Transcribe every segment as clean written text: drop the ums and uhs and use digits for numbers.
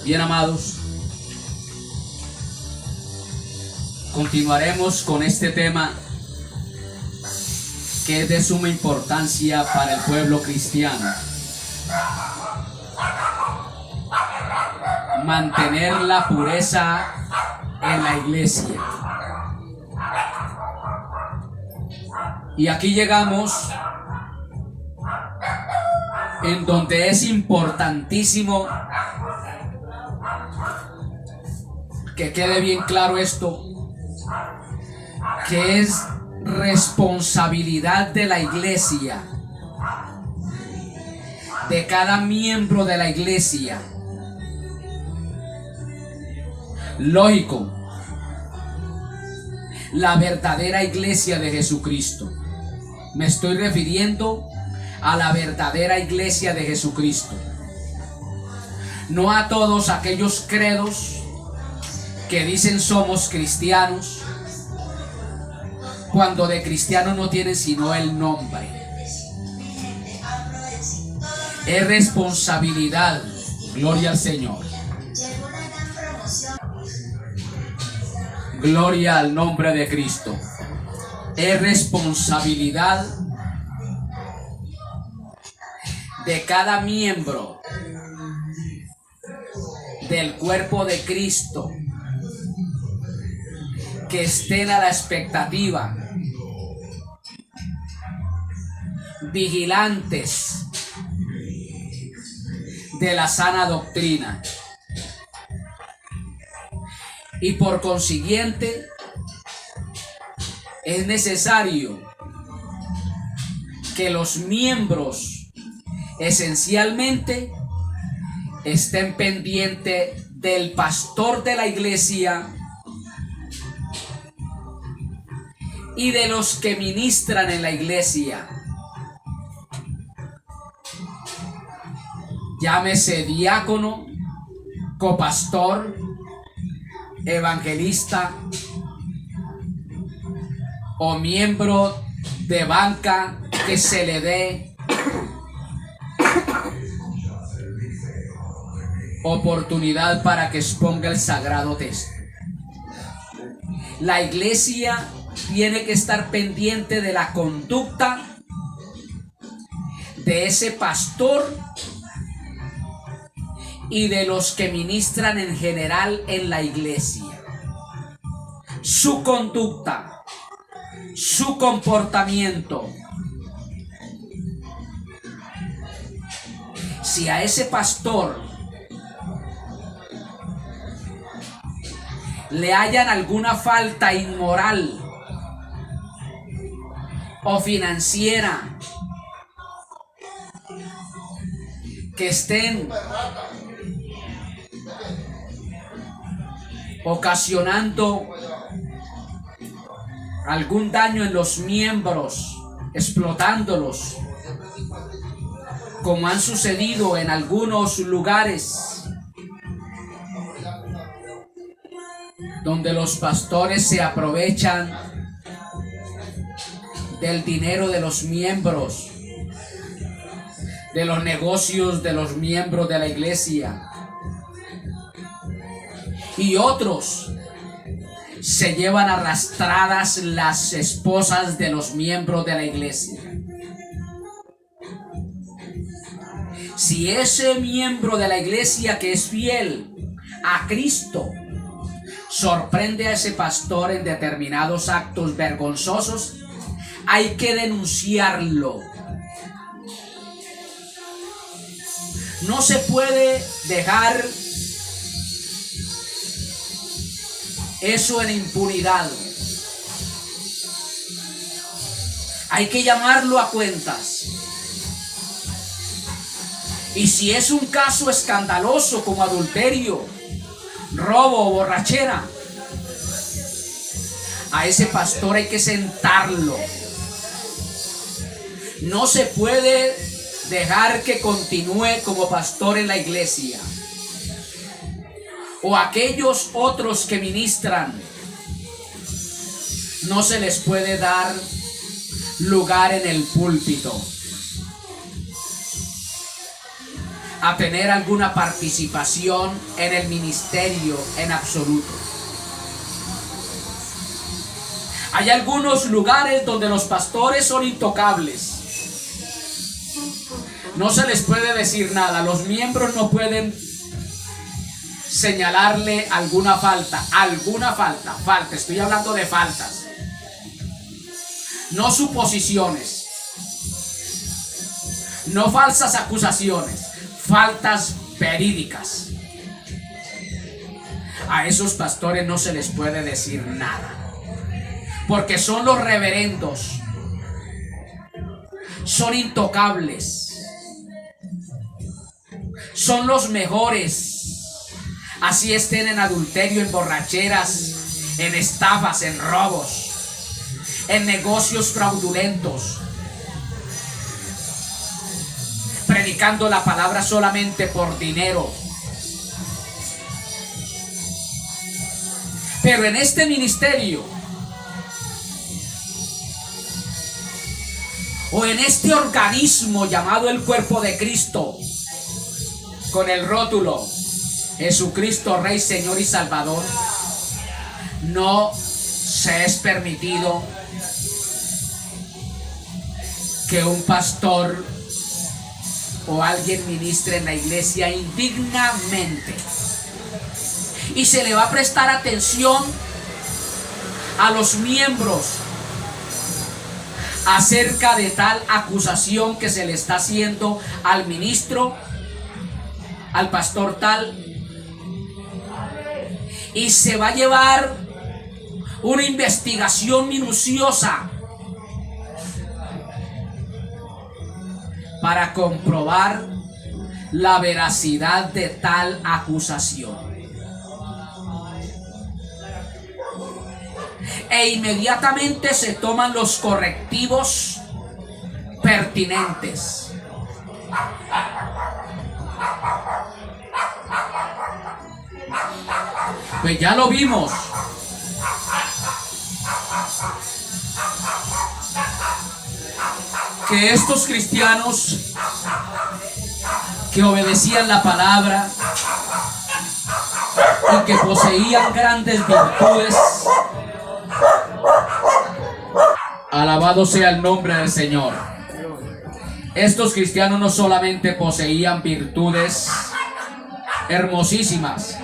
Bien, amados, continuaremos con este tema que es de suma importancia para el pueblo cristiano. Mantener la pureza en la iglesia. Y aquí llegamos en donde es importantísimo que quede bien claro esto, que es responsabilidad de la iglesia, de cada miembro de la iglesia. Lógico, la verdadera iglesia de Jesucristo. Me estoy refiriendo a la verdadera iglesia de Jesucristo. No a todos aquellos credos que dicen somos cristianos, cuando de cristiano no tienen sino el nombre. Es responsabilidad, gloria al Señor. Gloria al nombre de Cristo. Es responsabilidad de cada miembro del cuerpo de Cristo que estén a la expectativa, vigilantes de la sana doctrina. Y por consiguiente, es necesario que los miembros esencialmente estén pendientes del pastor de la iglesia y de los que ministran en la iglesia. Llámese diácono, copastor, evangelista o miembro de banca que se le dé oportunidad para que exponga el sagrado texto. La iglesia tiene que estar pendiente de la conducta de ese pastor y de los que ministran en general en la iglesia. Su conducta, su comportamiento. Si a ese pastor le hallan alguna falta inmoral o financiera que estén ocasionando algún daño en los miembros, explotándolos, como han sucedido en algunos lugares donde los pastores se aprovechan del dinero de los miembros, de los negocios de los miembros de la iglesia, y otros se llevan arrastradas las esposas de los miembros de la iglesia. Si ese miembro de la iglesia que es fiel a Cristo sorprende a ese pastor en determinados actos vergonzosos, hay que denunciarlo. No se puede dejar eso en impunidad. Hay que llamarlo a cuentas. Y si es un caso escandaloso como adulterio, robo o borrachera, a ese pastor hay que sentarlo. No se puede dejar que continúe como pastor en la iglesia. O aquellos otros que ministran, no se les puede dar lugar en el púlpito. a tener alguna participación en el ministerio en absoluto. Hay algunos lugares donde los pastores son intocables. No se les puede decir nada. Los miembros no pueden señalarle alguna falta. Falta. Estoy hablando de faltas. No suposiciones. No falsas acusaciones. Faltas verídicas. A esos pastores no se les puede decir nada. Porque son los reverendos. Son intocables. Son los mejores. Así estén en adulterio, en borracheras, en estafas, en robos, en negocios fraudulentos, predicando la palabra solamente por dinero. Pero en este ministerio o en este organismo llamado el cuerpo de Cristo, con el rótulo Jesucristo Rey, Señor y Salvador, no se es permitido que un pastor o alguien ministre en la iglesia indignamente, y se le va a prestar atención a los miembros acerca de tal acusación que se le está haciendo al ministro, al pastor tal, y se va a llevar una investigación minuciosa para comprobar la veracidad de tal acusación. E inmediatamente se toman los correctivos pertinentes. Pues ya lo vimos. Que estos cristianos que obedecían la palabra y que poseían grandes virtudes, alabado sea el nombre del Señor. Estos cristianos no solamente poseían virtudes hermosísimas,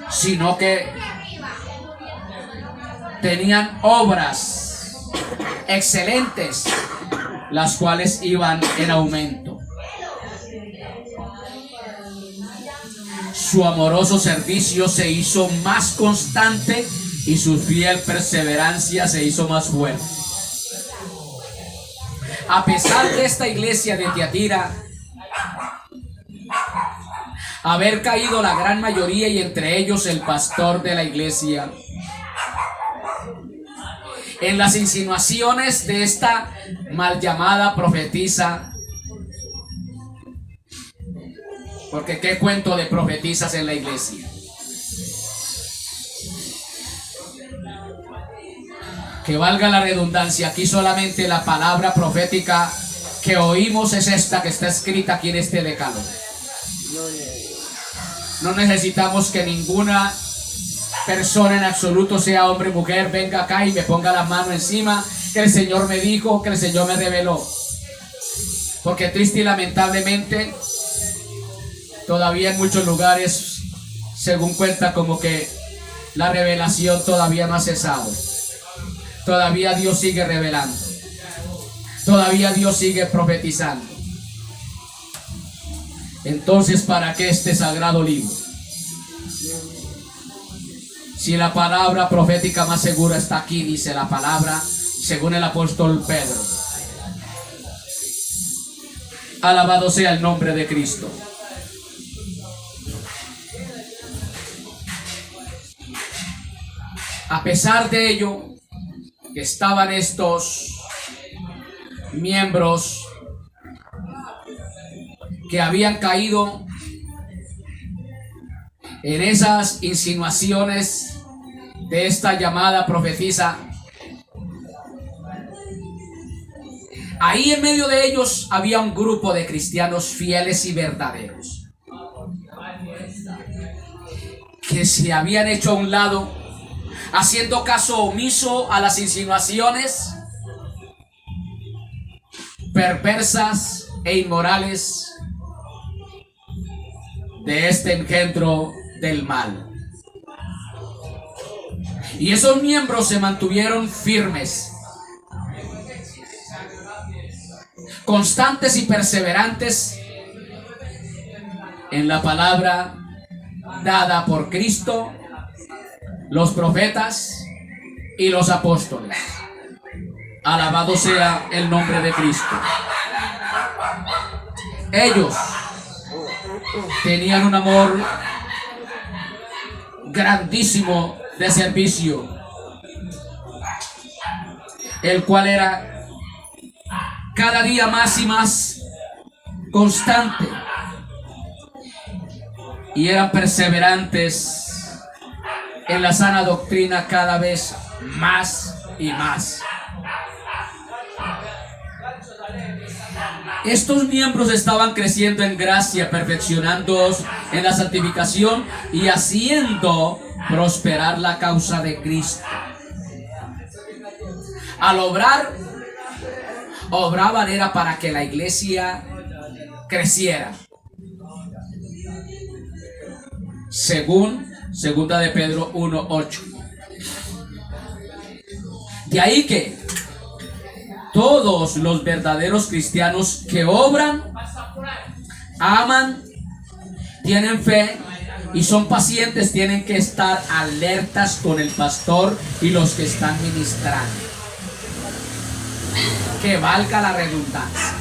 sino que tenían obras excelentes, las cuales iban en aumento. Su amoroso servicio se hizo más constante y su fiel perseverancia se hizo más fuerte. A pesar de esta iglesia de Tiatira haber caído la gran mayoría, y entre ellos el pastor de la iglesia, en las insinuaciones de esta mal llamada profetisa, porque qué cuento de profetisas en la iglesia, que valga la redundancia, aquí solamente la palabra profética que oímos es esta que está escrita aquí en este decálogo. No necesitamos que ninguna persona en absoluto, sea hombre o mujer, venga acá y me ponga la mano encima, que el Señor me dijo, que el Señor me reveló. Porque triste y lamentablemente todavía en muchos lugares, según cuenta, como que la revelación todavía no ha cesado. Todavía Dios sigue revelando. Todavía Dios sigue profetizando. Entonces, ¿para qué este sagrado libro? Si la palabra profética más segura está aquí, dice la palabra, según el apóstol Pedro. Alabado sea el nombre de Cristo. A pesar de ello, estaban estos miembros que habían caído en esas insinuaciones de esta llamada profetisa. Ahí en medio de ellos había un grupo de cristianos fieles y verdaderos que se habían hecho a un lado, haciendo caso omiso a las insinuaciones perversas e inmorales de este engendro del mal. Y esos miembros se mantuvieron firmes, constantes y perseverantes en la palabra dada por Cristo, los profetas y los apóstoles. Alabado sea el nombre de Cristo. Ellos tenían un amor grandísimo de servicio, el cual era cada día más y más constante, y eran perseverantes en la sana doctrina cada vez más y más. Estos miembros estaban creciendo en gracia, perfeccionándoos en la santificación y haciendo prosperar la causa de Cristo. Al obrar, obraban era para que la iglesia creciera. Según segunda de Pedro 1:8. De ahí que todos los verdaderos cristianos que obran, aman, tienen fe y son pacientes, tienen que estar alertas con el pastor y los que están ministrando. Que valga la redundancia.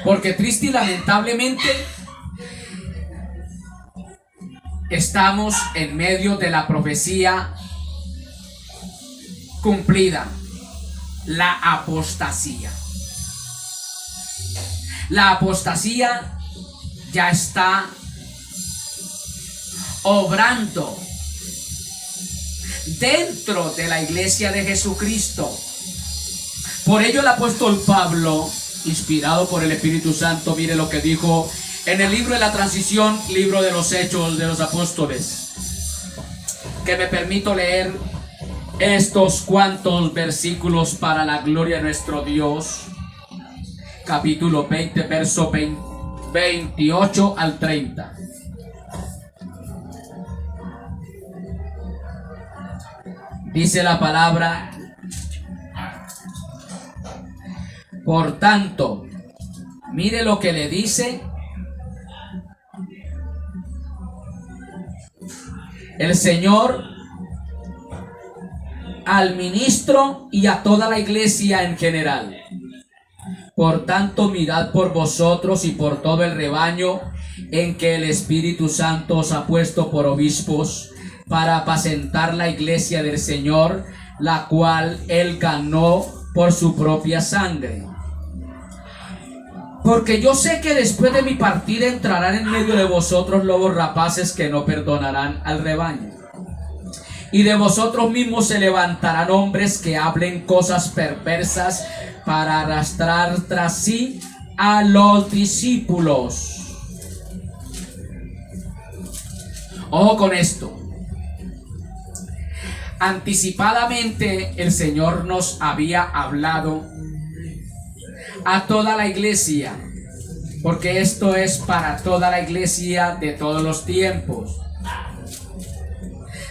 Porque triste y lamentablemente estamos en medio de la profecía cumplida, la apostasía. La apostasía ya está obrando dentro de la iglesia de Jesucristo. Por ello el apóstol Pablo, inspirado por el Espíritu Santo, mire lo que dijo en el libro de la transición, libro de los Hechos de los Apóstoles, que me permito leer estos cuantos versículos para la gloria de nuestro Dios. Capítulo 20, verso 28 al 30. Dice la palabra: por tanto, mire lo que le dice el Señor al ministro y a toda la iglesia en general. Por tanto, mirad por vosotros y por todo el rebaño en que el Espíritu Santo os ha puesto por obispos, para apacentar la iglesia del Señor, la cual Él ganó por su propia sangre. Porque yo sé que después de mi partida entrarán en medio de vosotros lobos rapaces que no perdonarán al rebaño. Y de vosotros mismos se levantarán hombres que hablen cosas perversas para arrastrar tras sí a los discípulos. Ojo con esto. Anticipadamente el Señor nos había hablado a toda la iglesia, porque esto es para toda la iglesia de todos los tiempos.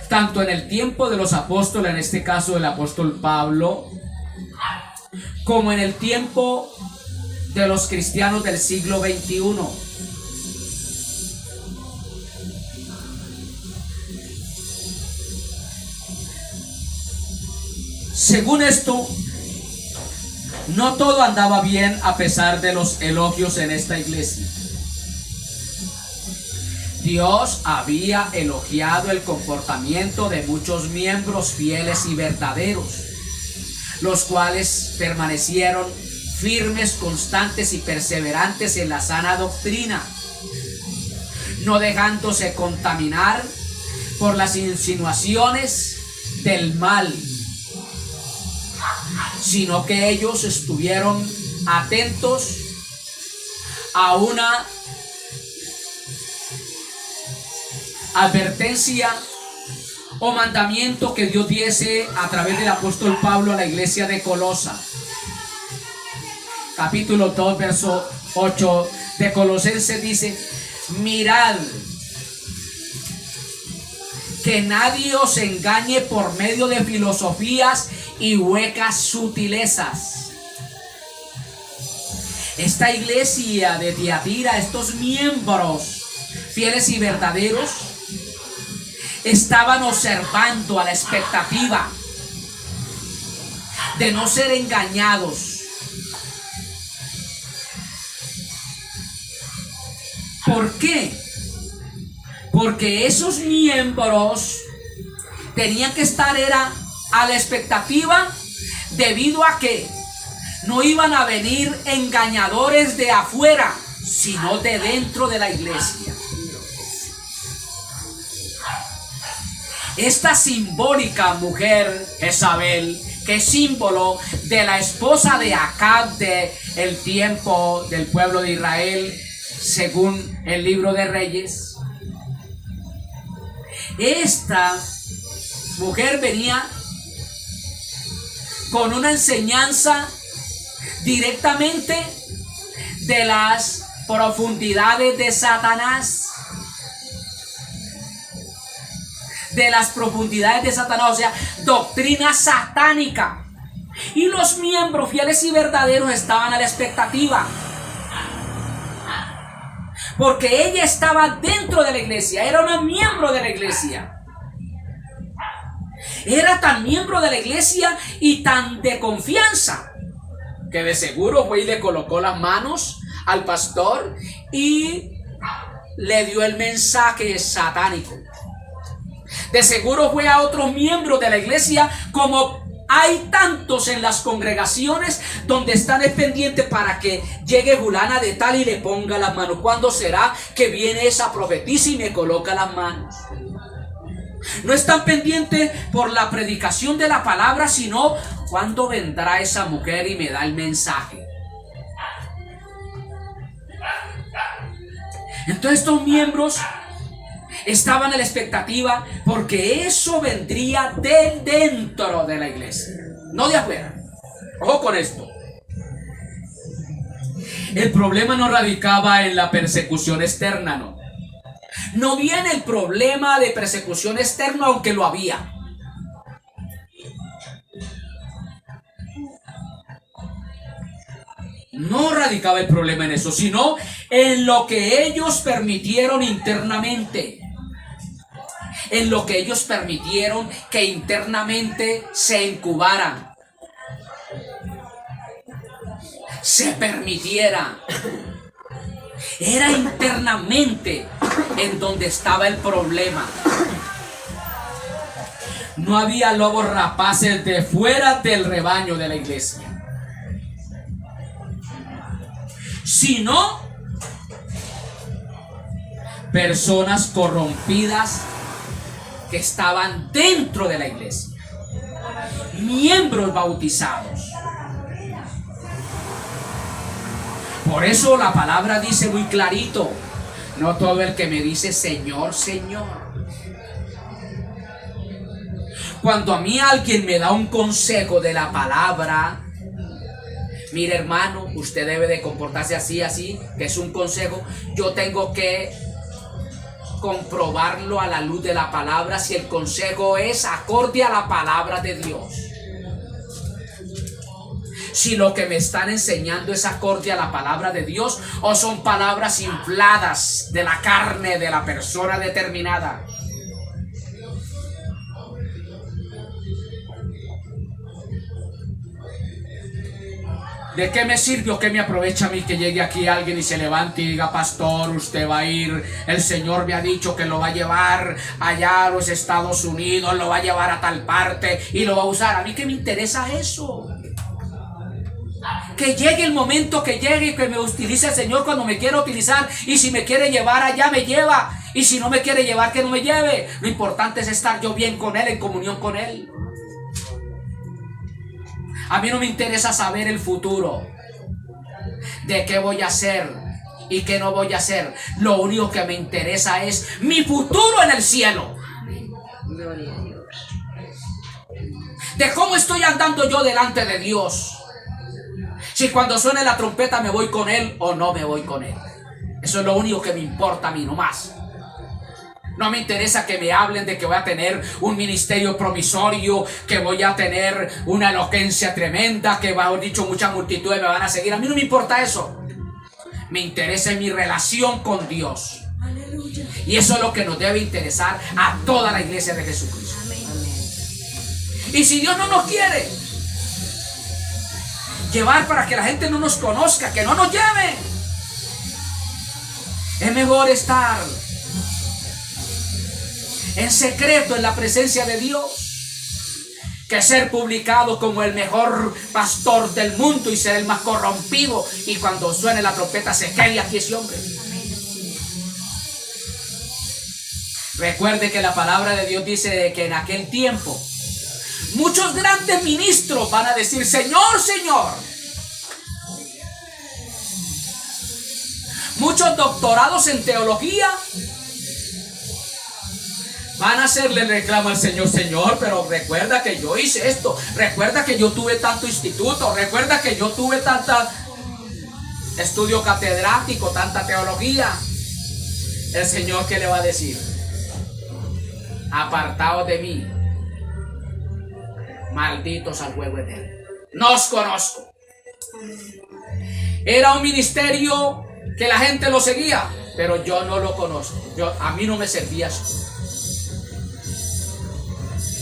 Tanto en el tiempo de los apóstoles, en este caso el apóstol Pablo, como en el tiempo de los cristianos del siglo XXI. Según esto, no todo andaba bien a pesar de los elogios en esta iglesia. Dios había elogiado el comportamiento de muchos miembros fieles y verdaderos, los cuales permanecieron firmes, constantes y perseverantes en la sana doctrina, no dejándose contaminar por las insinuaciones del mal. sino que ellos estuvieron atentos a una advertencia o mandamiento que Dios diese a través del apóstol Pablo a la iglesia de Colosa. Capítulo 2, verso 8 de Colosenses dice: mirad que nadie os engañe por medio de filosofías y huecas sutilezas. Esta iglesia de Tiatira, estos miembros fieles y verdaderos, estaban observando a la expectativa de no ser engañados. ¿Por qué? Porque esos miembros tenían que estar a la expectativa, debido a que no iban a venir engañadores de afuera, sino de dentro de la iglesia. Esta simbólica mujer Jezabel, que es símbolo de la esposa de Acab del tiempo del pueblo de Israel, según el libro de Reyes, esta mujer venía con una enseñanza directamente de las profundidades de Satanás. De las profundidades de Satanás, o sea, doctrina satánica. Y los miembros fieles y verdaderos estaban a la expectativa, porque ella estaba dentro de la iglesia, era una miembro de la iglesia. Era tan miembro de la iglesia y tan de confianza, que de seguro fue y le colocó las manos al pastor y le dio el mensaje satánico. De seguro fue a otros miembros de la iglesia, como hay tantos en las congregaciones donde están pendientes para que llegue fulana de tal y le ponga las manos. ¿Cuándo será que viene esa profetisa y me coloca las manos? No están pendientes por la predicación de la palabra, sino cuándo vendrá esa mujer y me da el mensaje. Entonces estos miembros estaban a la expectativa, porque eso vendría de dentro de la iglesia, no de afuera. Ojo con esto. El problema no radicaba en la persecución externa, no. No viene el problema de persecución externa, aunque lo había. No radicaba el problema en eso, sino en lo que ellos permitieron internamente. En lo que ellos permitieron que internamente se incubaran, se permitiera. Era internamente en donde estaba el problema. No había lobos rapaces de fuera del rebaño de la iglesia, sino personas corrompidas que estaban dentro de la iglesia, miembros bautizados. Por eso la palabra dice muy clarito: no todo el que me dice Señor, Señor. Cuando a mí alguien me da un consejo de la palabra, mire hermano, usted debe de comportarse así, así, que es un consejo, yo tengo que comprobarlo a la luz de la palabra, si el consejo es acorde a la palabra de Dios. Si lo que me están enseñando es acorde a la palabra de Dios, o son palabras infladas de la carne de la persona determinada. ¿De qué me sirve o qué me aprovecha a mí que llegue aquí alguien y se levante y diga: pastor, usted va a ir, el Señor me ha dicho que lo va a llevar allá a los Estados Unidos, lo va a llevar a tal parte y lo va a usar? ¿A mí qué me interesa eso? Que llegue el momento que llegue y que me utilice el Señor cuando me quiera utilizar, y si me quiere llevar allá me lleva, y si no me quiere llevar que no me lleve. Lo importante es estar yo bien con Él, en comunión con Él. A mí no me interesa saber el futuro, de qué voy a hacer y qué no voy a hacer. Lo único que me interesa es mi futuro en el cielo. De cómo estoy andando yo delante de Dios. Si cuando suene la trompeta me voy con Él o no me voy con Él. Eso es lo único que me importa a mí, no más. No me interesa que me hablen de que voy a tener un ministerio promisorio, que voy a tener una elocuencia tremenda, que va a haber dicho muchas multitudes me van a seguir. A mí no me importa eso. Me interesa mi relación con Dios. Aleluya. Y eso es lo que nos debe interesar a toda la iglesia de Jesucristo. Amén. Y si Dios no nos quiere llevar para que la gente no nos conozca, que no nos lleve, es mejor estar en secreto en la presencia de Dios que ser publicado como el mejor pastor del mundo y ser el más corrompido, y cuando suene la trompeta se quede aquí ese hombre. Recuerde que la palabra de Dios dice que en aquel tiempo muchos grandes ministros van a decir Señor, Señor. Muchos doctorados en teología van a hacerle reclamo al Señor, Señor, pero recuerda que yo hice esto, recuerda que yo tuve tanto instituto, recuerda que yo tuve tanta estudio catedrático, tanta teología. El Señor, ¿qué le va a decir? Apartaos de mí, malditos al fuego eterno. No os conozco. Era un ministerio que la gente lo seguía, pero yo no lo conozco. A mí no me servía eso.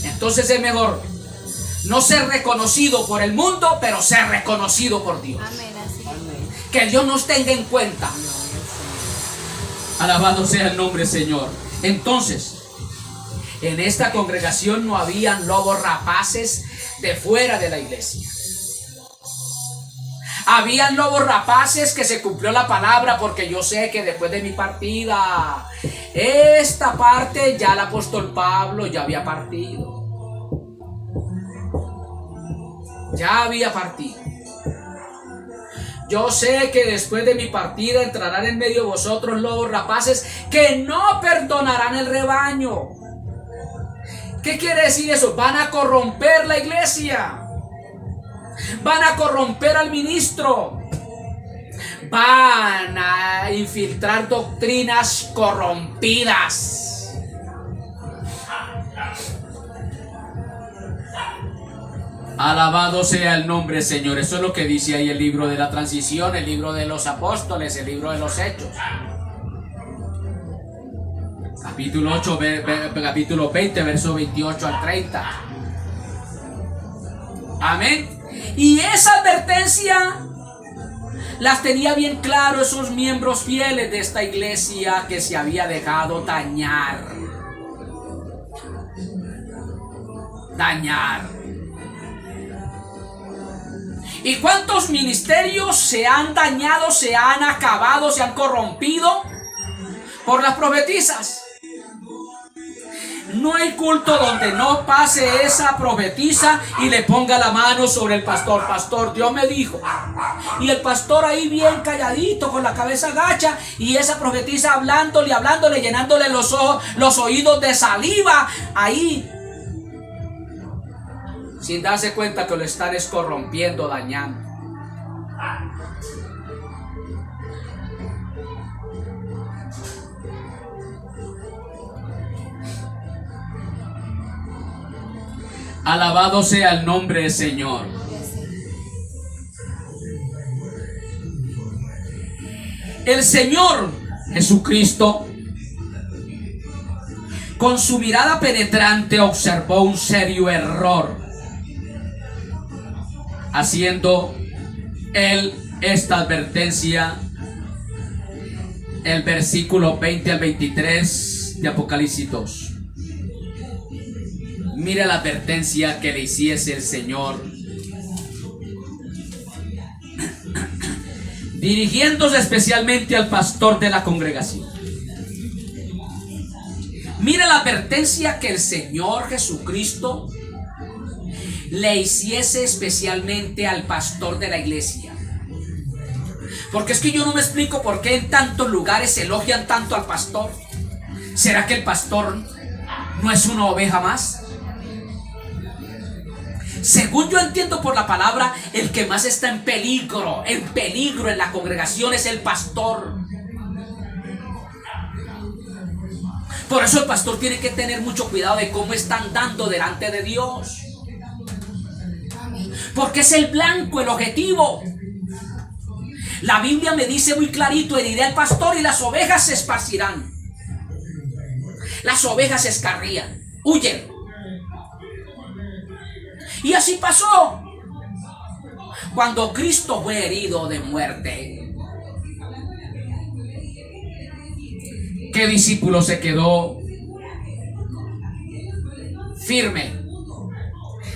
Entonces es mejor no ser reconocido por el mundo, pero ser reconocido por Dios. Amén, así. Amén. Que Dios nos tenga en cuenta. Alabado sea el nombre, Señor. Entonces, en esta congregación no habían lobos rapaces de fuera de la iglesia. Habían lobos rapaces que se cumplió la palabra, porque yo sé que después de mi partida, esta parte ya el apóstol Pablo ya había partido. Ya había partido. Yo sé que después de mi partida entrarán en medio de vosotros lobos rapaces que no perdonarán el rebaño. ¿Qué quiere decir eso? Van a corromper la iglesia. Van a corromper al ministro. Van a infiltrar doctrinas corrompidas. Alabado sea el nombre, Señor. Eso es lo que dice ahí el libro de la transición, el libro de los apóstoles, el libro de los hechos. Capítulo 8, capítulo 20, verso 28 al 30. Amén. Y esa advertencia las tenía bien claro esos miembros fieles de esta iglesia que se había dejado dañar. ¿Y cuántos ministerios se han dañado, se han acabado, se han corrompido por las profetisas? No hay culto donde no pase esa profetisa y le ponga la mano sobre el pastor. Pastor, Dios me dijo. Y el pastor ahí bien calladito, con la cabeza agacha, y esa profetisa hablándole, llenándole los ojos, los oídos de saliva, ahí, sin darse cuenta que lo están corrompiendo, dañando. Alabado sea el nombre del Señor. El Señor Jesucristo, con su mirada penetrante, observó un serio error, haciendo él esta advertencia. El versículo 20 al 23 de Apocalipsis 2. Mira la advertencia que le hiciese el Señor, dirigiéndose especialmente al pastor de la congregación. Mira la advertencia que el Señor Jesucristo le hiciese especialmente al pastor de la iglesia. Porque es que yo no me explico por qué en tantos lugares elogian tanto al pastor. ¿Será que el pastor no es una oveja más? Según yo entiendo por la palabra, el que más está en peligro en la congregación es el pastor. Por eso el pastor tiene que tener mucho cuidado de cómo está andando delante de Dios. Porque es el blanco, el objetivo. La Biblia me dice muy clarito: heriré al pastor y las ovejas se esparcirán. Las ovejas se escarrían, huyen. Y así pasó. Cuando Cristo fue herido de muerte, ¿qué discípulo se quedó firme?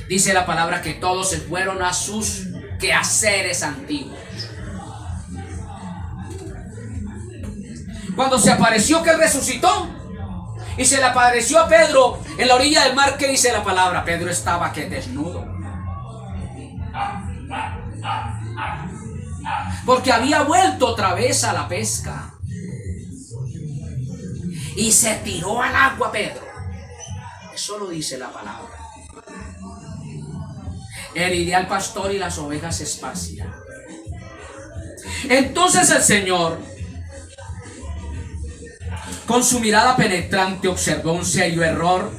Dice la palabra que todos se fueron a sus quehaceres antiguos. Cuando se apareció que él resucitó y se le apareció a Pedro en la orilla del mar, ¿qué dice la palabra? Pedro estaba que desnudo, porque había vuelto otra vez a la pesca y se tiró al agua Pedro. Eso lo dice la palabra. Heriré al pastor y las ovejas se esparcirán. Entonces el Señor, con su mirada penetrante, observó un serio error,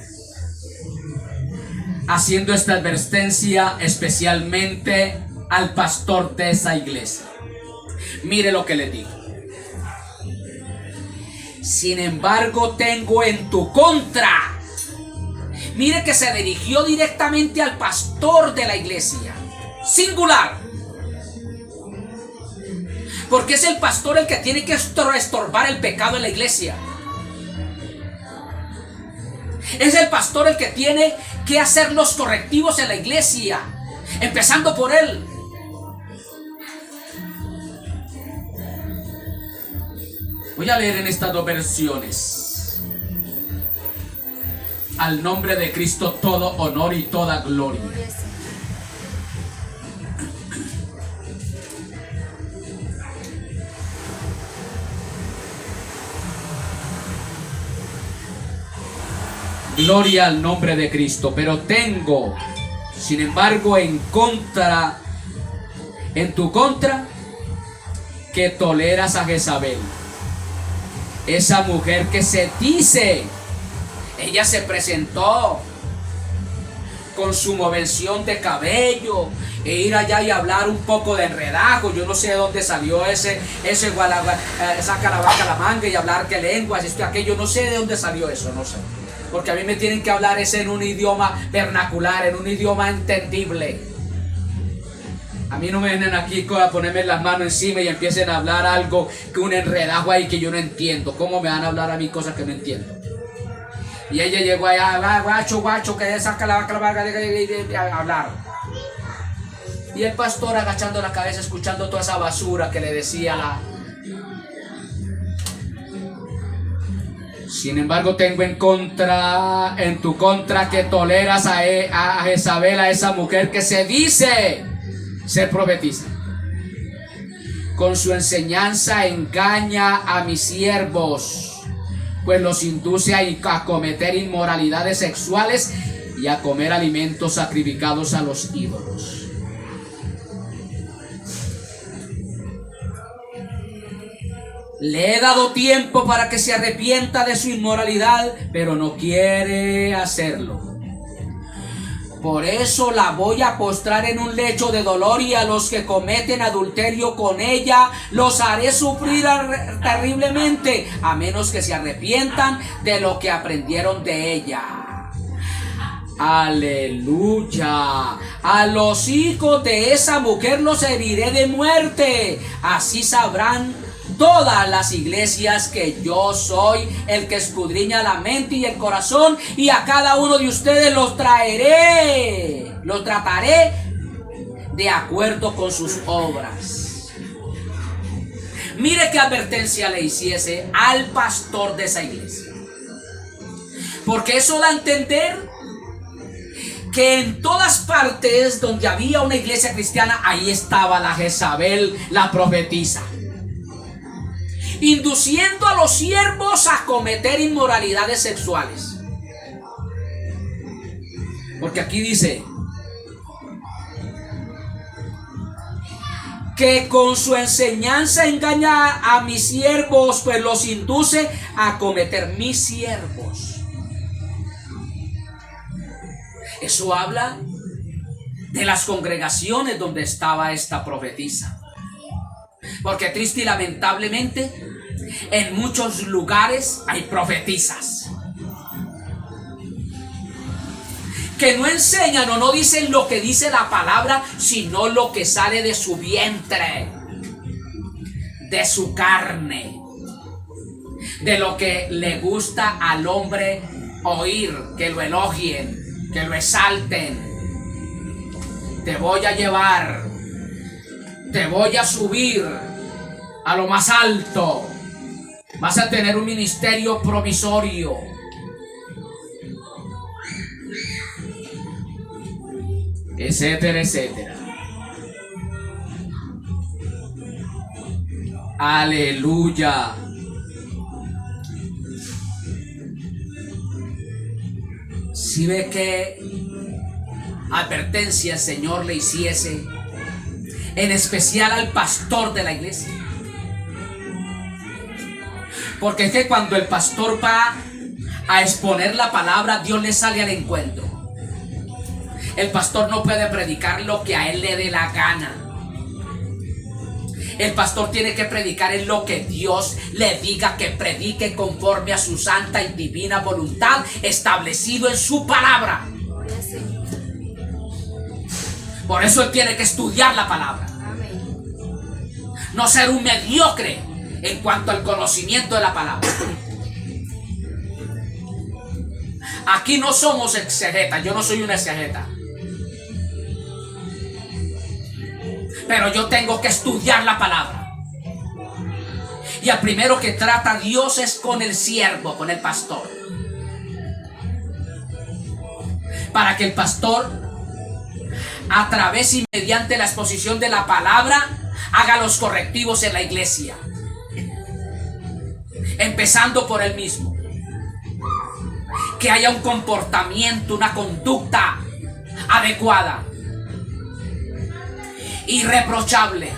haciendo esta advertencia especialmente al pastor de esa iglesia. Mire lo que le digo: sin embargo, tengo en tu contra. Mire que se dirigió directamente al pastor de la iglesia, singular, porque es el pastor el que tiene que estorbar el pecado en la iglesia. Es el pastor el que tiene que hacer los correctivos en la iglesia, empezando por él. Voy a leer en estas dos versiones. Al nombre de Cristo todo honor y toda gloria. Gloria al nombre de Cristo. Pero tengo, sin embargo, en tu contra, que toleras a Jezabel, esa mujer que se dice, ella se presentó con su movención de cabello e ir allá y hablar un poco de enredajo. Yo no sé de dónde salió ese saca la vaca la manga y hablar que lenguas, esto y aquello. No sé de dónde salió eso, no sé. Porque a mí me tienen que hablar ese en un idioma vernacular, en un idioma entendible. A mí no me vienen aquí a ponerme las manos encima y empiecen a hablar algo, que un enredajo ahí que yo no entiendo. ¿Cómo me van a hablar a mí cosas que no entiendo? Y ella llegó allá, guacho, que saca la vaca a hablar. Y el pastor agachando la cabeza, escuchando toda esa basura que le decía Sin embargo, tengo en tu contra que toleras a Jezabel, a esa mujer que se dice ser profetisa. Con su enseñanza engaña a mis siervos, pues los induce a cometer inmoralidades sexuales y a comer alimentos sacrificados a los ídolos. Le he dado tiempo para que se arrepienta de su inmoralidad, pero no quiere hacerlo. Por eso la voy a postrar en un lecho de dolor, y a los que cometen adulterio con ella los haré sufrir terriblemente, a menos que se arrepientan de lo que aprendieron de ella. Aleluya. A los hijos de esa mujer los heriré de muerte. Así sabrán todas las iglesias que yo soy el que escudriña la mente y el corazón, y a cada uno de ustedes los trataré de acuerdo con sus obras. Mire qué advertencia le hiciese al pastor de esa iglesia, porque eso da a entender que en todas partes donde había una iglesia cristiana, ahí estaba la Jezabel, la profetisa, induciendo a los siervos a cometer inmoralidades sexuales. Porque aquí dice que con su enseñanza engaña a mis siervos, pues los induce a cometer, mis siervos. Eso habla de las congregaciones donde estaba esta profetisa. Porque triste y lamentablemente en muchos lugares hay profetisas que no enseñan o no dicen lo que dice la palabra, sino lo que sale de su vientre, de su carne, de lo que le gusta al hombre oír, que lo elogien, que lo exalten. Te voy a llevar, te voy a subir a lo más alto, vas a tener un ministerio provisorio. Etcétera, etcétera. Aleluya. Si ve que advertencia el Señor le hiciese, en especial al pastor de la iglesia. Porque es que cuando el pastor va a exponer la palabra, Dios le sale al encuentro. El pastor no puede predicar lo que a él le dé la gana. El pastor tiene que predicar en lo que Dios le diga que predique, conforme a su santa y divina voluntad establecido en su palabra. Por eso él tiene que estudiar la palabra. No ser un mediocre en cuanto al conocimiento de la palabra. Aquí no somos exegetas. Yo no soy un exegeta. Pero yo tengo que estudiar la palabra. Y al primero que trata Dios es con el siervo, con el pastor. Para que el pastor, a través y mediante la exposición de la palabra, haga los correctivos en la iglesia. Empezando por él mismo. Que haya un comportamiento, una conducta adecuada, irreprochable.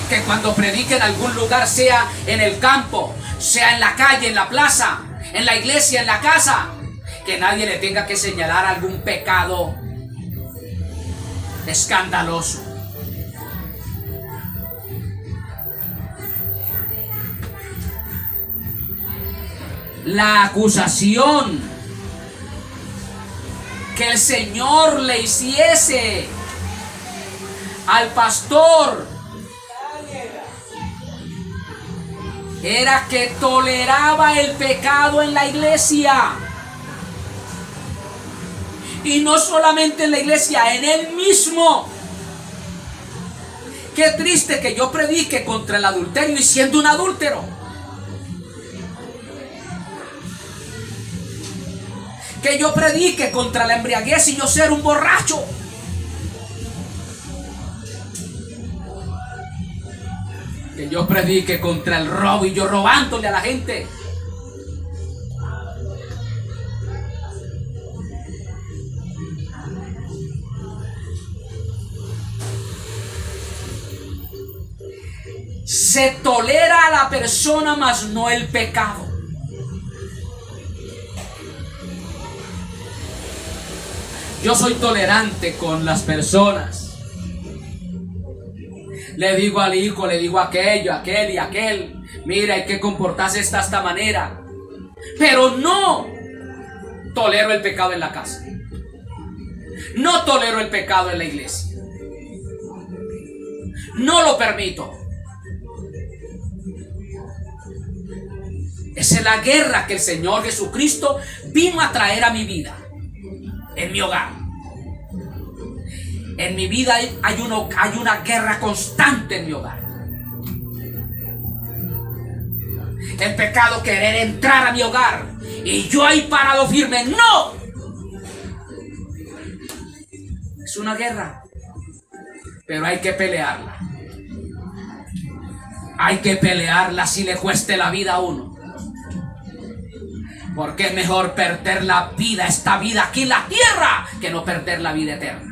Que cuando predique en algún lugar, sea en el campo, sea en la calle, en la plaza, en la iglesia, en la casa, que nadie le tenga que señalar algún pecado escandaloso. La acusación que el Señor le hiciese al pastor era que toleraba el pecado en la iglesia. Y no solamente en la iglesia, en él mismo. Qué triste que yo predique contra el adulterio y siendo un adúltero. Que yo predique contra la embriaguez y yo ser un borracho. Que yo predique contra el robo y yo robándole a la gente. Se tolera a la persona, mas no el pecado. Yo soy tolerante con las personas. Le digo al hijo, le digo a aquello, aquel y aquel. Mira, hay que comportarse de esta manera. Pero no tolero el pecado en la casa. No tolero el pecado en la iglesia. No lo permito. Esa es la guerra que el Señor Jesucristo vino a traer a mi vida. En mi hogar. En mi vida hay una guerra constante en mi hogar. El pecado querer entrar a mi hogar y yo ahí parado firme. ¡No! Es una guerra, pero hay que pelearla. Hay que pelearla si le cueste la vida a uno. Porque es mejor perder la vida, esta vida aquí en la tierra, que no perder la vida eterna.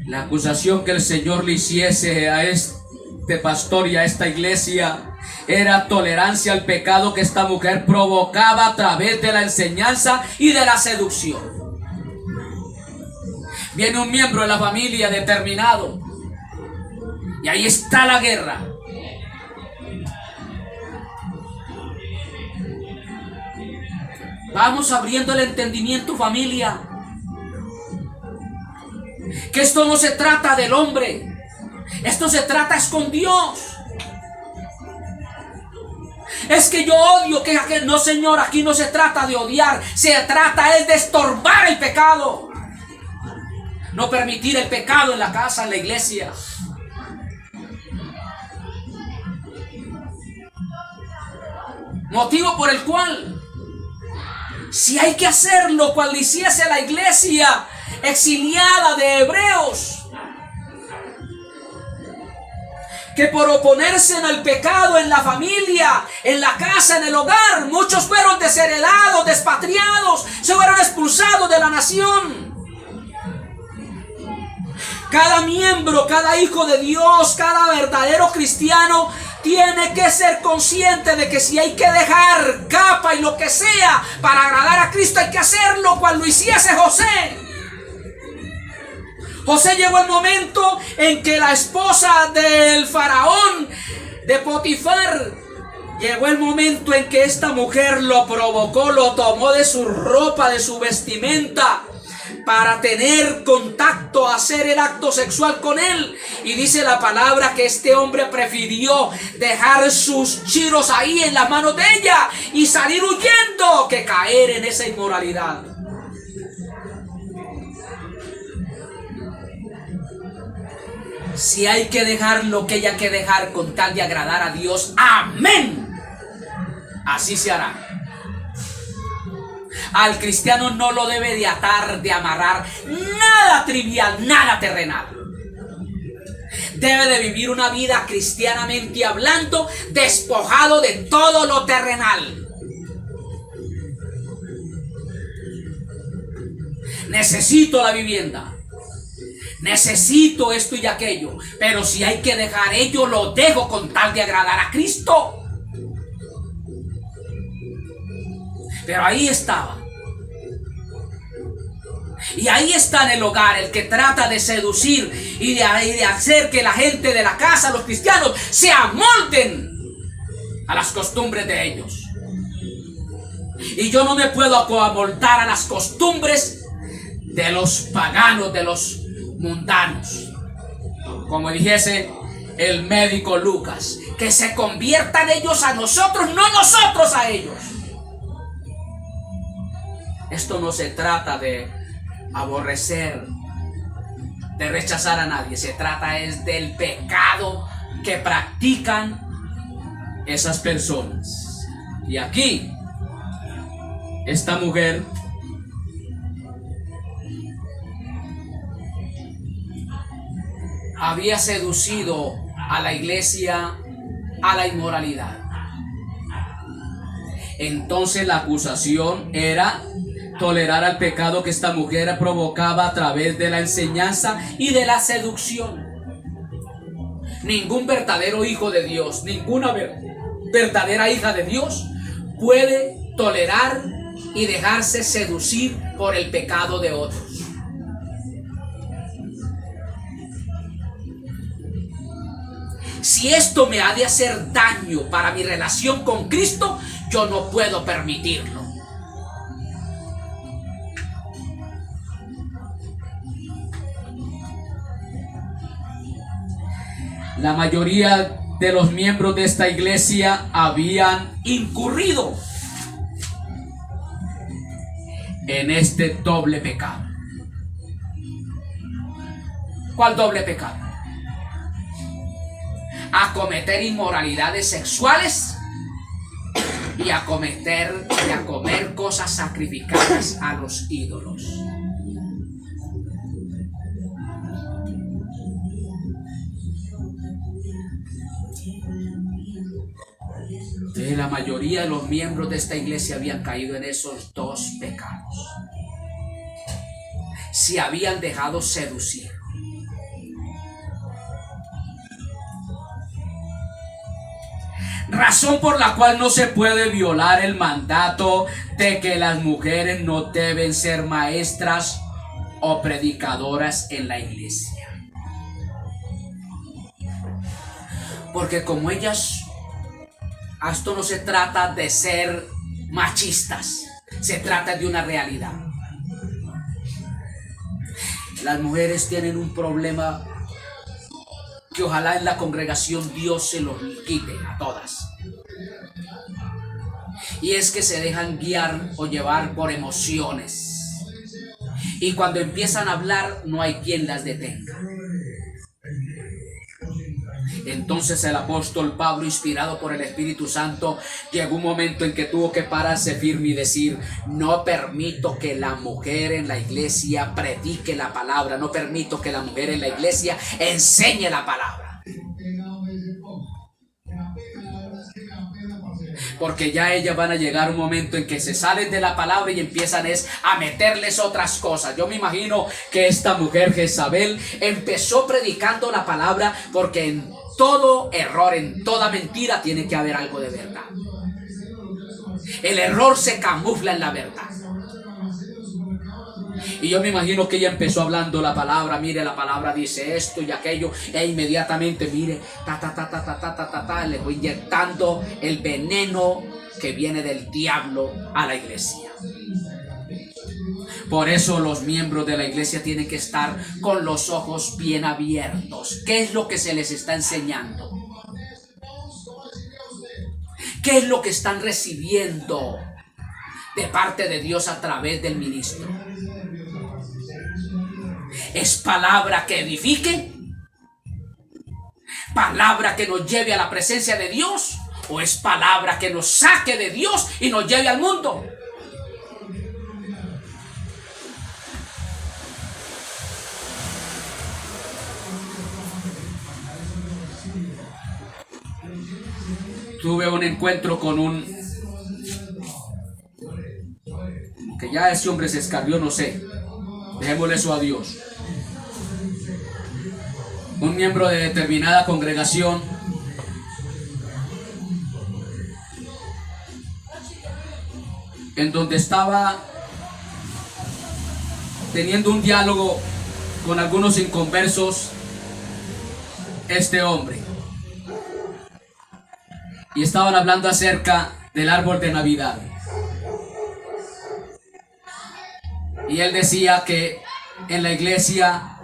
La acusación que el Señor le hiciese a este pastor y a esta iglesia era tolerancia al pecado que esta mujer provocaba a través de la enseñanza y de la seducción. Viene un miembro de la familia determinado y ahí está la guerra. Vamos abriendo el entendimiento, familia. Que esto no se trata del hombre, esto se trata es con Dios. Es que yo odio, que no, Señor, aquí no se trata de odiar, se trata es de estorbar el pecado, no permitir el pecado en la casa, en la iglesia. Motivo por el cual, si hay que hacerlo, cual hiciese la iglesia exiliada de hebreos, que por oponerse al pecado en la familia, en la casa, en el hogar, muchos fueron desheredados, despatriados, se fueron expulsados de la nación. Cada miembro, cada hijo de Dios, cada verdadero cristiano tiene que ser consciente de que si hay que dejar capa y lo que sea para agradar a Cristo, hay que hacerlo, cual lo hiciese José. José llegó el momento en que la esposa del faraón, de Potifar, llegó el momento en que esta mujer lo provocó, lo tomó de su ropa, de su vestimenta, para tener contacto, hacer el acto sexual con él. Y dice la palabra que este hombre prefirió dejar sus chiros ahí en las manos de ella y salir huyendo que caer en esa inmoralidad. Si hay que dejar lo que haya que dejar con tal de agradar a Dios, amén, así se hará. Al cristiano no lo debe de atar, de amarrar nada trivial, nada terrenal. Debe de vivir una vida cristianamente hablando, despojado de todo lo terrenal. Necesito la vivienda, necesito esto y aquello, pero si hay que dejar ello, lo dejo con tal de agradar a Cristo. Pero ahí estaba. Y ahí está en el hogar el que trata de seducir y de hacer que la gente de la casa, los cristianos, se amolden a las costumbres de ellos. Y yo no me puedo amoldar a las costumbres de los paganos, de los mundanos. Como dijese el médico Lucas, que se conviertan ellos a nosotros, no nosotros a ellos. Esto no se trata de aborrecer, de rechazar a nadie. Se trata es del pecado que practican esas personas. Y aquí, esta mujer había seducido a la iglesia a la inmoralidad. Entonces la acusación era tolerar al pecado que esta mujer provocaba a través de la enseñanza y de la seducción. Ningún verdadero hijo de Dios, ninguna verdadera hija de Dios puede tolerar y dejarse seducir por el pecado de otros. Si esto me ha de hacer daño para mi relación con Cristo, yo no puedo permitirlo. La mayoría de los miembros de esta iglesia habían incurrido en este doble pecado. ¿Cuál doble pecado? A cometer inmoralidades sexuales y a comer cosas sacrificadas a los ídolos. La mayoría de los miembros de esta iglesia habían caído en esos dos pecados. Se habían dejado seducir. Razón por la cual no se puede violar el mandato de que las mujeres no deben ser maestras o predicadoras en la iglesia. Porque como ellas, esto no se trata de ser machistas, se trata de una realidad. Las mujeres tienen un problema que ojalá en la congregación Dios se los quite a todas. Y es que se dejan guiar o llevar por emociones. Y cuando empiezan a hablar no hay quien las detenga. Entonces el apóstol Pablo, inspirado por el Espíritu Santo, llegó un momento en que tuvo que pararse firme y decir: no permito que la mujer en la iglesia predique la palabra, no permito que la mujer en la iglesia enseñe la palabra. Porque ya ellas van a llegar un momento en que se salen de la palabra y empiezan a meterles otras cosas. Yo me imagino que esta mujer Jezabel empezó predicando la palabra, porque en todo error, en toda mentira tiene que haber algo de verdad. El error se camufla en la verdad. Y yo me imagino que ella empezó hablando la palabra. Mire, la palabra dice esto y aquello, e inmediatamente, mire, le voy inyectando el veneno que viene del diablo a la iglesia. Por eso los miembros de la iglesia tienen que estar con los ojos bien abiertos. ¿Qué es lo que se les está enseñando? ¿Qué es lo que están recibiendo de parte de Dios a través del ministro? ¿Es palabra que edifique? ¿Palabra que nos lleve a la presencia de Dios? ¿O es palabra que nos saque de Dios y nos lleve al mundo? Tuve un encuentro con un... que ya ese hombre se escarrió, no sé. Dejémosle eso a Dios. Un miembro de determinada congregación en donde estaba teniendo un diálogo con algunos inconversos este hombre, y estaban hablando acerca del árbol de Navidad, y él decía que en la iglesia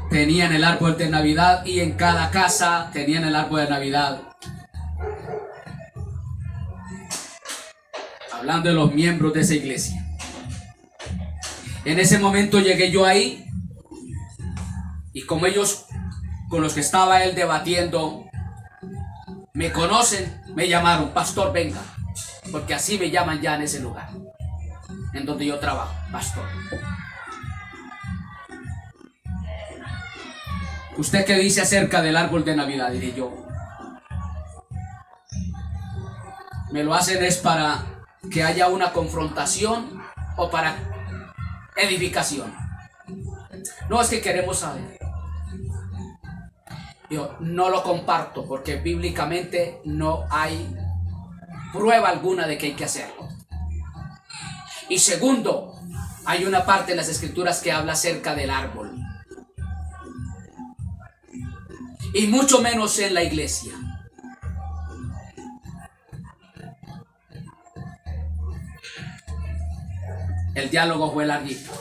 tenían el árbol de Navidad y en cada casa tenían el árbol de Navidad. Hablando de los miembros de esa iglesia. En ese momento llegué yo ahí, y como ellos con los que estaba él debatiendo me conocen, me llamaron: pastor, venga, porque así me llaman ya en ese lugar en donde yo trabajo, pastor. ¿Usted qué dice acerca del árbol de Navidad? Diré yo. ¿Me lo hacen es para que haya una confrontación o para edificación? No, es que queremos saber. Yo no lo comparto porque bíblicamente no hay prueba alguna de que hay que hacerlo. Y segundo, hay una parte en las escrituras que habla acerca del árbol. Y mucho menos en la iglesia. El diálogo fue larguito.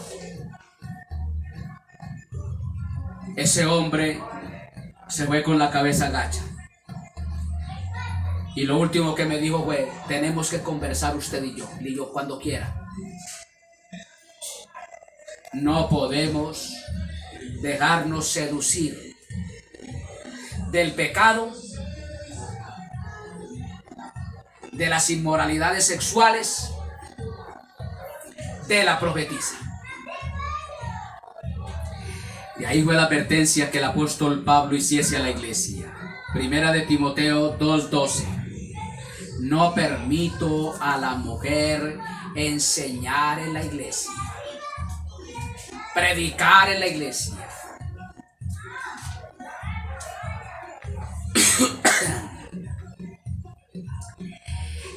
Ese hombre se fue con la cabeza gacha. Y lo último que me dijo fue: tenemos que conversar usted y yo. Le digo: cuando quiera. No podemos dejarnos seducir del pecado de las inmoralidades sexuales de la profetisa. Y ahí fue la advertencia que el apóstol Pablo hiciese a la iglesia. Primera de Timoteo 2:12. No permito a la mujer enseñar en la iglesia, predicar en la iglesia.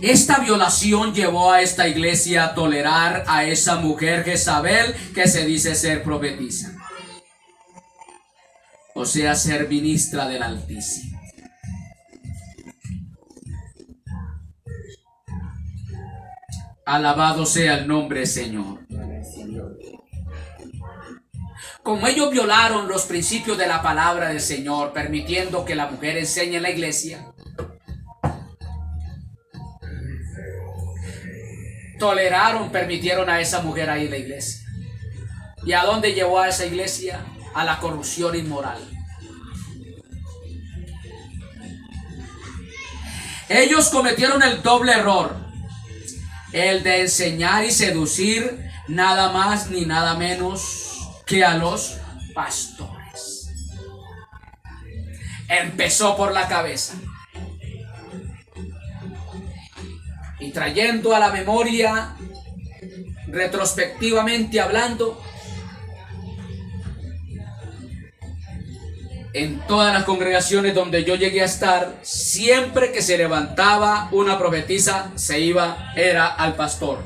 Esta violación llevó a esta iglesia a tolerar a esa mujer Jezabel que se dice ser profetisa, o sea, ser ministra del Altísimo. Alabado sea el nombre del Señor. Como ellos violaron los principios de la palabra del Señor, permitiendo que la mujer enseñe en la iglesia, permitieron a esa mujer ahí en la iglesia. ¿Y a dónde llevó a esa iglesia? A la corrupción inmoral. Ellos cometieron el doble error, el de enseñar y seducir nada más ni nada menos que a los pastores. Empezó por la cabeza. Y trayendo a la memoria, retrospectivamente hablando, en todas las congregaciones donde yo llegué a estar, siempre que se levantaba una profetisa, era al pastor.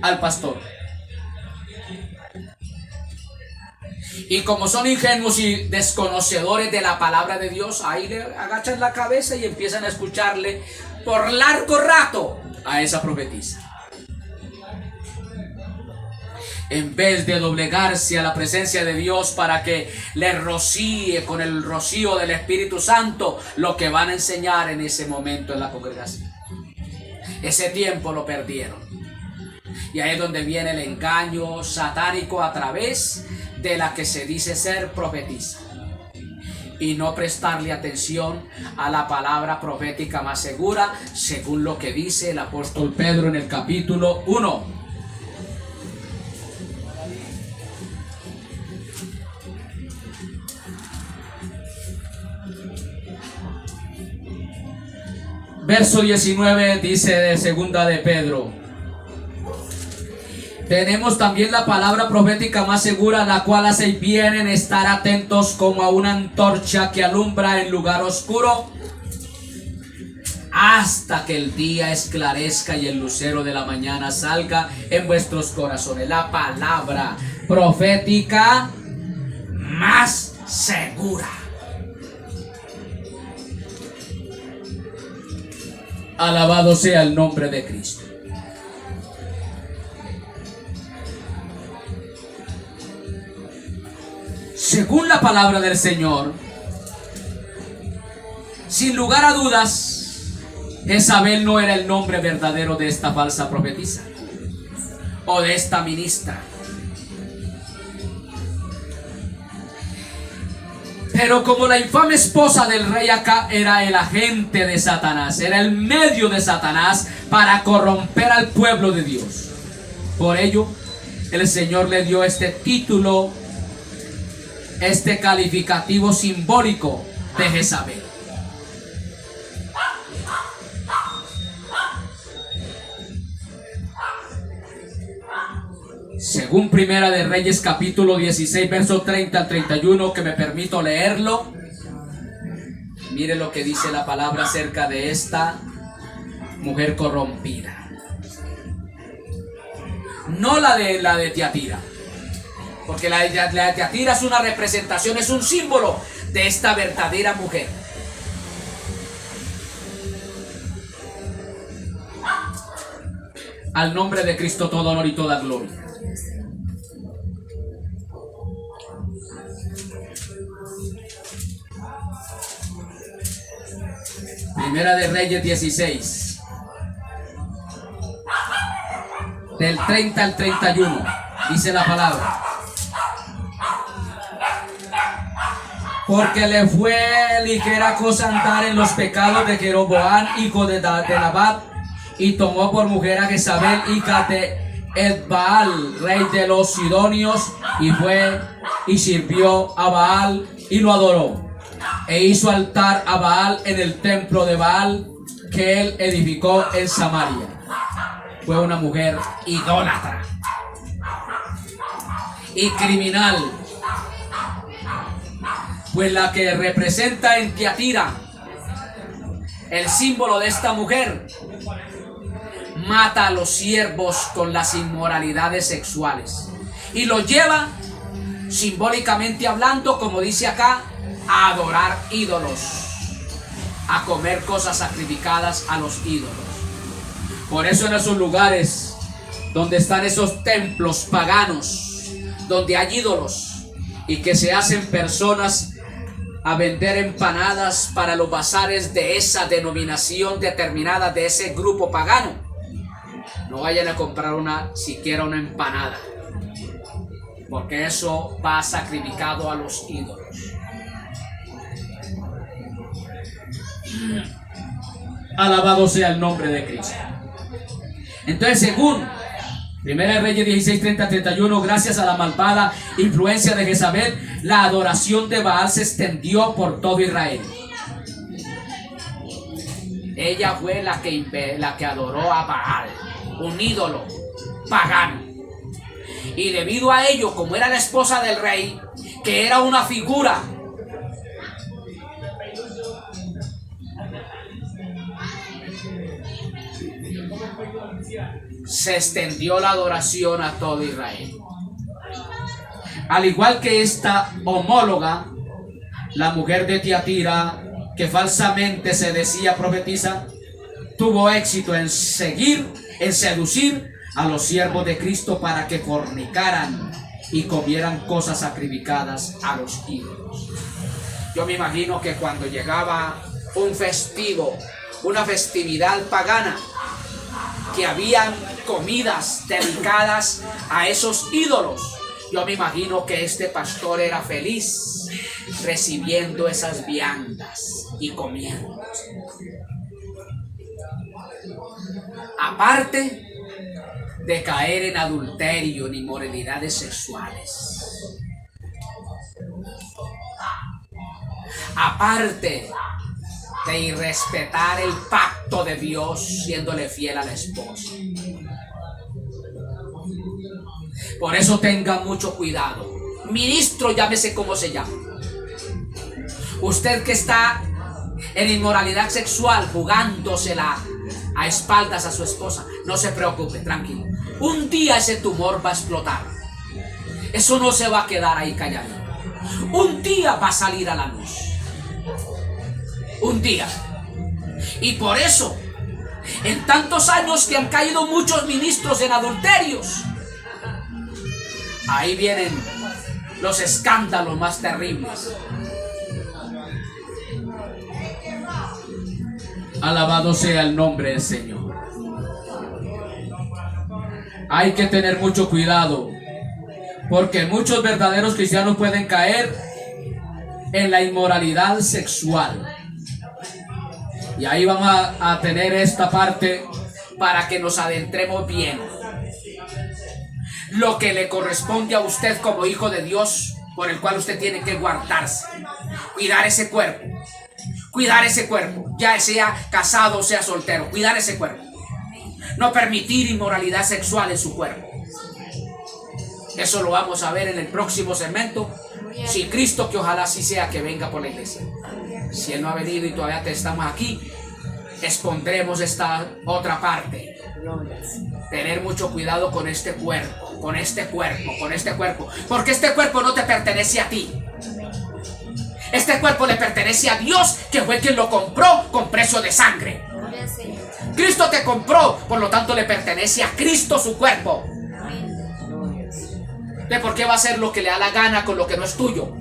Al pastor. Y como son ingenuos y desconocedores de la palabra de Dios, ahí le agachan la cabeza y empiezan a escucharle por largo rato a esa profetisa. En vez de doblegarse a la presencia de Dios para que le rocíe con el rocío del Espíritu Santo lo que van a enseñar en ese momento en la congregación. Ese tiempo lo perdieron. Y ahí es donde viene el engaño satánico a través de la que se dice ser profetisa. Y no prestarle atención a la palabra profética más segura, según lo que dice el apóstol Pedro en el capítulo 1. Verso 19 dice de segunda de Pedro: tenemos también la palabra profética más segura, la cual hace bien en estar atentos como a una antorcha que alumbra en lugar oscuro hasta que el día esclarezca y el lucero de la mañana salga en vuestros corazones. La palabra profética más segura. Alabado sea el nombre de Cristo. Según la palabra del Señor, sin lugar a dudas, Jezabel no era el nombre verdadero de esta falsa profetisa o de esta ministra. Pero como la infame esposa del rey Acab era el agente de Satanás, era el medio de Satanás para corromper al pueblo de Dios. Por ello, el Señor le dio este título, este calificativo simbólico de Jezabel. Según Primera de Reyes capítulo 16 verso 30 al 31, que me permito leerlo. Mire lo que dice la palabra acerca de esta mujer corrompida. No la de Tiatira, porque la de Tiatira es una representación, es un símbolo de esta verdadera mujer. Al nombre de Cristo todo honor y toda gloria. Primera de Reyes 16, del 30 al 31, dice la palabra: porque le fue ligera cosa andar en los pecados de Jeroboam, hijo de Nabat, y tomó por mujer a Jezabel, hija de Edbaal, rey de los sidonios, y fue y sirvió a Baal y lo adoró, e hizo altar a Baal en el templo de Baal que él edificó en Samaria. Fue una mujer idólatra y criminal, pues la que representa en Tiatira, el símbolo de esta mujer, mata a los siervos con las inmoralidades sexuales y los lleva, simbólicamente hablando, como dice acá, a adorar ídolos, a comer cosas sacrificadas a los ídolos. Por eso en esos lugares donde están esos templos paganos, donde hay ídolos y que se hacen personas a vender empanadas para los bazares de esa denominación determinada, de ese grupo pagano, no vayan a comprar siquiera una empanada, porque eso va sacrificado a los ídolos. Alabado sea el nombre de Cristo. Entonces, según Primera de Reyes 16, 30, 31, gracias a la malvada influencia de Jezabel, la adoración de Baal se extendió por todo Israel. Ella fue la que adoró a Baal, un ídolo pagano. Y debido a ello, como era la esposa del rey, que era una figura, se extendió la adoración a todo Israel. Al igual que esta homóloga, la mujer de Tiatira, que falsamente se decía profetisa, tuvo éxito en seducir a los siervos de Cristo para que fornicaran y comieran cosas sacrificadas a los ídolos. Yo me imagino que cuando llegaba un festivo, una festividad pagana, que habían comidas dedicadas a esos ídolos, yo me imagino que este pastor era feliz recibiendo esas viandas y comiendo. Aparte de caer en adulterio ni inmoralidades sexuales, aparte de irrespetar el pacto de Dios siéndole fiel a la esposa. Por eso tengan mucho cuidado. Ministro, llámese como se llama. Usted que está en inmoralidad sexual, jugándosela a espaldas a su esposa, no se preocupe, tranquilo. Un día ese tumor va a explotar. Eso no se va a quedar ahí callado. Un día va a salir a la luz. Un día. Y por eso, en tantos años que han caído muchos ministros en adulterios, ahí vienen los escándalos más terribles. Alabado sea el nombre del Señor. Hay que tener mucho cuidado, porque muchos verdaderos cristianos pueden caer en la inmoralidad sexual. Y ahí vamos a tener esta parte para que nos adentremos bien. Lo que le corresponde a usted como hijo de Dios, por el cual usted tiene que guardarse, cuidar ese cuerpo, ya sea casado o sea soltero, cuidar ese cuerpo, no permitir inmoralidad sexual en su cuerpo. Eso lo vamos a ver en el próximo segmento, si Cristo, que ojalá sí sea, que venga por la iglesia. Si Él no ha venido y todavía estamos aquí, expondremos esta otra parte. Tener mucho cuidado con este cuerpo, porque este cuerpo no te pertenece a ti. Este cuerpo le pertenece a Dios, que fue quien lo compró con precio de sangre. Cristo te compró, por lo tanto le pertenece a Cristo su cuerpo. ¿De por qué va a hacer lo que le da la gana con lo que no es tuyo?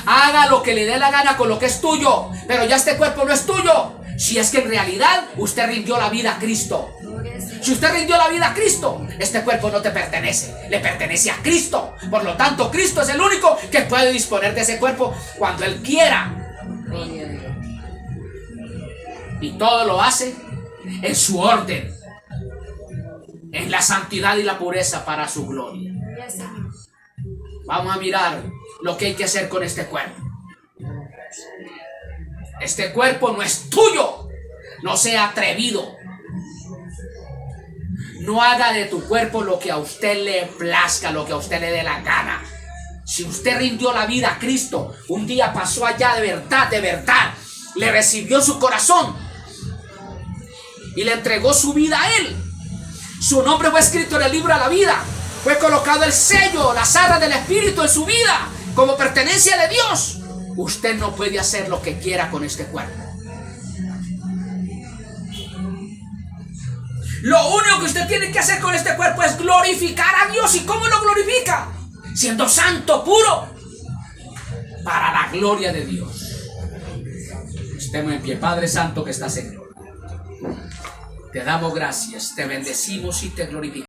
Haga lo que le dé la gana con lo que es tuyo, pero ya este cuerpo no es tuyo. Si es que en realidad usted rindió la vida a Cristo. Si usted rindió la vida a Cristo, este cuerpo no te pertenece, le pertenece a Cristo. Por lo tanto, Cristo es el único que puede disponer de ese cuerpo cuando Él quiera. Y todo lo hace en su orden, en la santidad y la pureza para su gloria. Vamos a mirar lo que hay que hacer con este cuerpo. Este cuerpo no es tuyo. No sea atrevido. No haga de tu cuerpo lo que a usted le plazca, lo que a usted le dé la gana. Si usted rindió la vida a Cristo, un día pasó allá de verdad, le recibió su corazón y le entregó su vida a Él. Su nombre fue escrito en el libro de la vida. Fue colocado el sello, las arras del Espíritu en su vida como pertenencia de Dios. Usted no puede hacer lo que quiera con este cuerpo. Lo único que usted tiene que hacer con este cuerpo es glorificar a Dios. ¿Y cómo lo glorifica? Siendo santo, puro, para la gloria de Dios. Estemos en pie. Padre Santo que estás en gloria, te damos gracias, te bendecimos y te glorificamos.